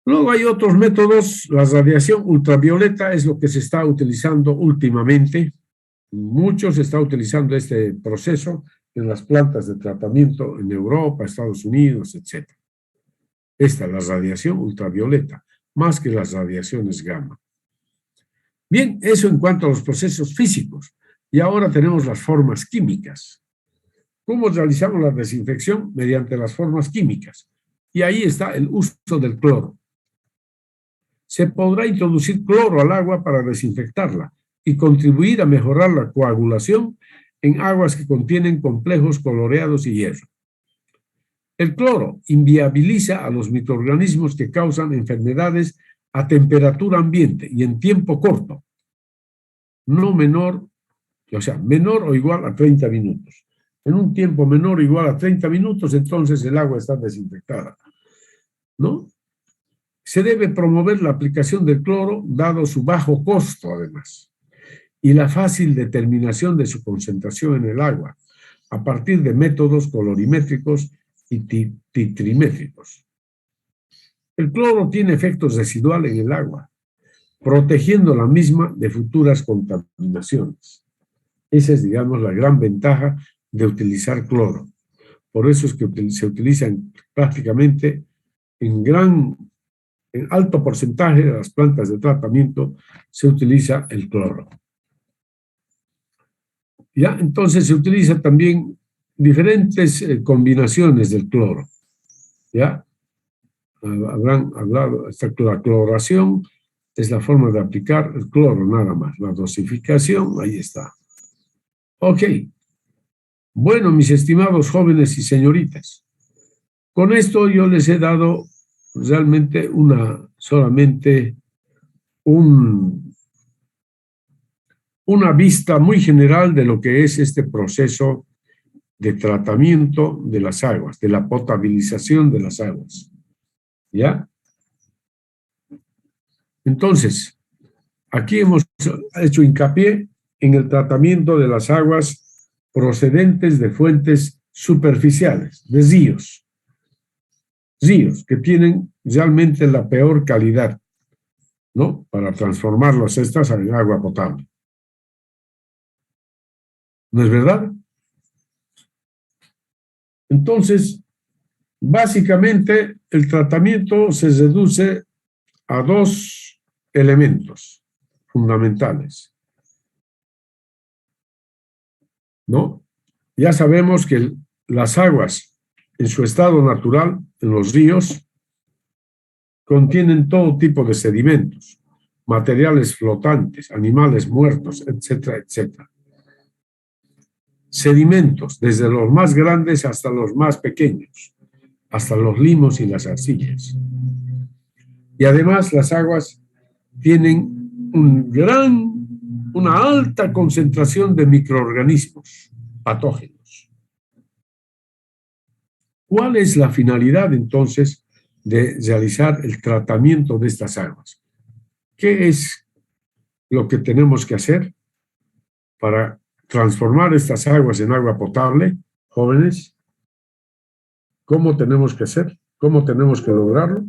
Luego hay otros métodos. La radiación ultravioleta es lo que se está utilizando últimamente. Mucho se está utilizando este proceso en las plantas de tratamiento en Europa, Estados Unidos, etc. Esta es la radiación ultravioleta, más que las radiaciones gamma. Bien, eso en cuanto a los procesos físicos. Y ahora tenemos las formas químicas. ¿Cómo realizamos la desinfección? Mediante las formas químicas. Y ahí está el uso del cloro. Se podrá introducir cloro al agua para desinfectarla y contribuir a mejorar la coagulación en aguas que contienen complejos coloreados y hierro. El cloro inviabiliza a los microorganismos que causan enfermedades a temperatura ambiente y en tiempo corto, no menor, o sea, menor o igual a 30 minutos. En un tiempo menor o igual a 30 minutos, entonces el agua está desinfectada, ¿no? Se debe promover la aplicación del cloro, dado su bajo costo, además, y la fácil determinación de su concentración en el agua, a partir de métodos colorimétricos y titrimétricos. El cloro tiene efectos residuales en el agua, protegiendo la misma de futuras contaminaciones. Esa es, digamos, la gran ventaja de utilizar cloro. Por eso es que se utiliza prácticamente en alto porcentaje de las plantas de tratamiento se utiliza el cloro. ¿Ya? Entonces se utiliza también diferentes combinaciones del cloro. ¿Ya? Habrán hablado, la cloración es la forma de aplicar el cloro nada más. La dosificación, ahí está. Ok. Bueno, mis estimados jóvenes y señoritas, con esto yo les he dado realmente solamente una vista muy general de lo que es este proceso de tratamiento de las aguas, de la potabilización de las aguas. ¿Ya? Entonces, aquí hemos hecho hincapié en el tratamiento de las aguas procedentes de fuentes superficiales, de ríos que tienen realmente la peor calidad, ¿no? Para transformarlas estas en agua potable. ¿No es verdad? Entonces, básicamente, el tratamiento se reduce a 2 elementos fundamentales, ¿no? Ya sabemos que las aguas en su estado natural, en los ríos, contienen todo tipo de sedimentos, materiales flotantes, animales muertos, etcétera, etcétera. Sedimentos, desde los más grandes hasta los más pequeños, hasta los limos y las arcillas. Y además las aguas tienen una alta concentración de microorganismos patógenos. ¿Cuál es la finalidad entonces de realizar el tratamiento de estas aguas? ¿Qué es lo que tenemos que hacer para transformar estas aguas en agua potable, jóvenes? ¿Cómo tenemos que hacer? ¿Cómo tenemos que lograrlo?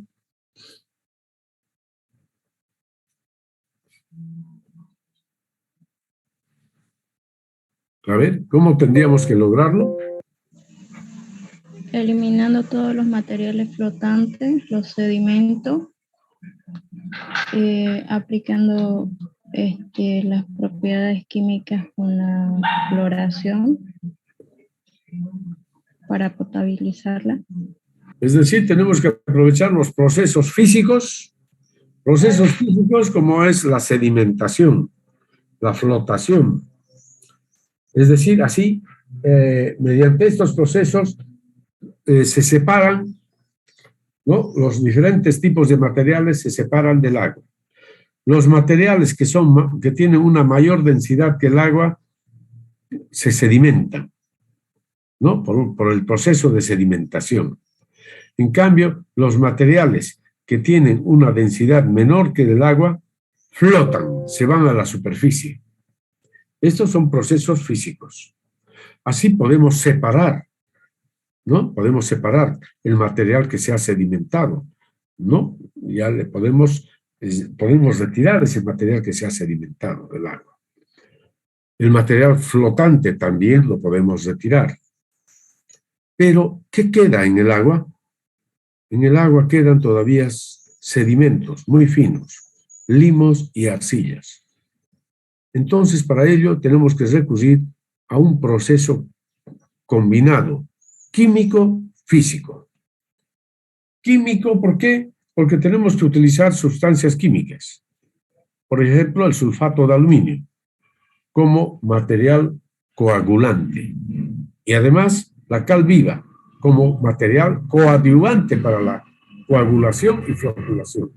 A ver, ¿cómo tendríamos que lograrlo? Eliminando todos los materiales flotantes, los sedimentos, aplicando las propiedades químicas con la floración para potabilizarla. Es decir, tenemos que aprovechar los procesos físicos como es la sedimentación, la flotación. Es decir, así, mediante estos procesos se separan, ¿no? Los diferentes tipos de materiales se separan del agua. Los materiales que tienen una mayor densidad que el agua se sedimentan, ¿no? Por el proceso de sedimentación. En cambio, los materiales que tienen una densidad menor que el agua flotan, se van a la superficie. Estos son procesos físicos. Así podemos separar, ¿no? Podemos separar el material que se ha sedimentado, ¿no? Ya le podemos retirar ese material que se ha sedimentado del agua. El material flotante también lo podemos retirar. Pero, ¿qué queda en el agua? En el agua quedan todavía sedimentos muy finos, limos y arcillas. Entonces, para ello tenemos que recurrir a un proceso combinado, químico-físico. Químico, ¿por qué? Porque tenemos que utilizar sustancias químicas. Por ejemplo, el sulfato de aluminio como material coagulante. Y además, la cal viva como material coadyuvante para la coagulación y floculación.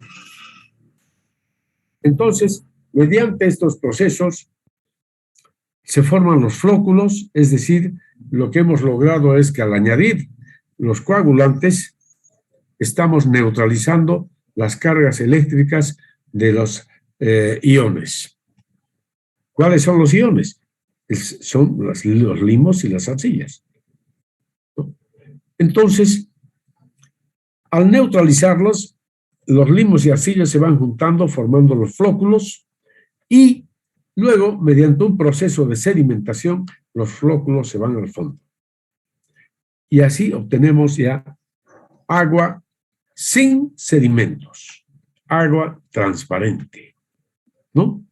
Entonces, mediante estos procesos se forman los flóculos, es decir, lo que hemos logrado es que al añadir los coagulantes estamos neutralizando las cargas eléctricas de los iones. ¿Cuáles son los iones? Son los limos y las arcillas. Entonces, al neutralizarlos, los limos y arcillas se van juntando formando los flóculos y luego, mediante un proceso de sedimentación, los flóculos se van al fondo. Y así obtenemos ya agua sin sedimentos, agua transparente, ¿no?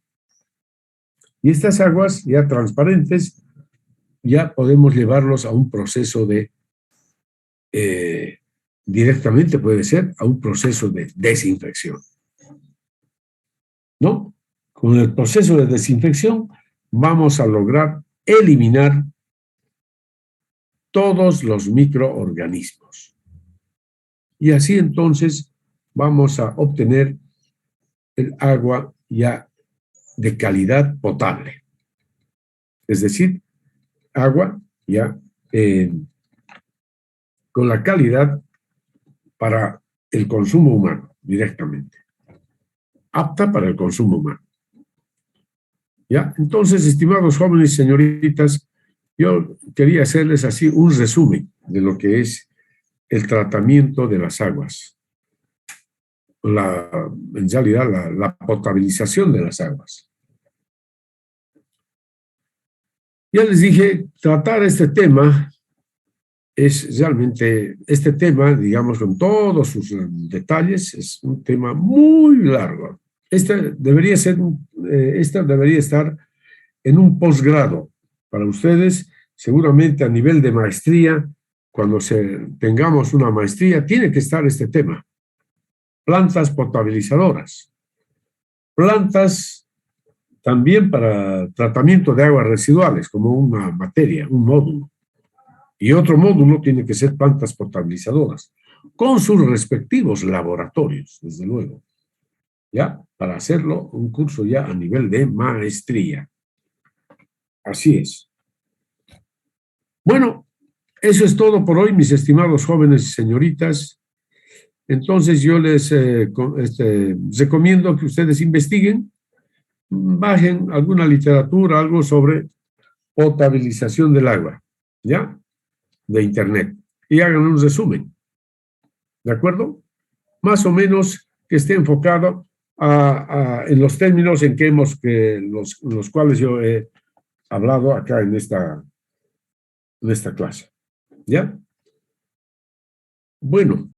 Y estas aguas ya transparentes ya podemos llevarlos a un proceso de, directamente puede ser, a un proceso de desinfección, ¿no? Con el proceso de desinfección vamos a lograr eliminar todos los microorganismos. Y así entonces vamos a obtener el agua ya de calidad potable. Es decir, agua ya con la calidad para el consumo humano directamente. Apta para el consumo humano. ¿Ya? Entonces, estimados jóvenes y señoritas, yo quería hacerles así un resumen de lo que es el tratamiento de las aguas. En realidad, la potabilización de las aguas. Ya les dije, tratar este tema es realmente, este tema, digamos, con todos sus detalles, es un tema muy largo. Este debería estar en un posgrado para ustedes, seguramente a nivel de maestría, cuando tengamos una maestría, tiene que estar este tema. Plantas potabilizadoras. Plantas también para tratamiento de aguas residuales, como una materia, un módulo. Y otro módulo tiene que ser plantas potabilizadoras, con sus respectivos laboratorios, desde luego. ¿Ya? Para hacerlo, un curso ya a nivel de maestría. Así es. Bueno, eso es todo por hoy, mis estimados jóvenes y señoritas. Entonces yo les recomiendo que ustedes investiguen, bajen alguna literatura, algo sobre potabilización del agua, ¿ya? De Internet, y hagan un resumen, ¿de acuerdo? Más o menos que esté enfocado en los términos en que los cuales yo he hablado acá en esta clase. ¿Ya? Bueno.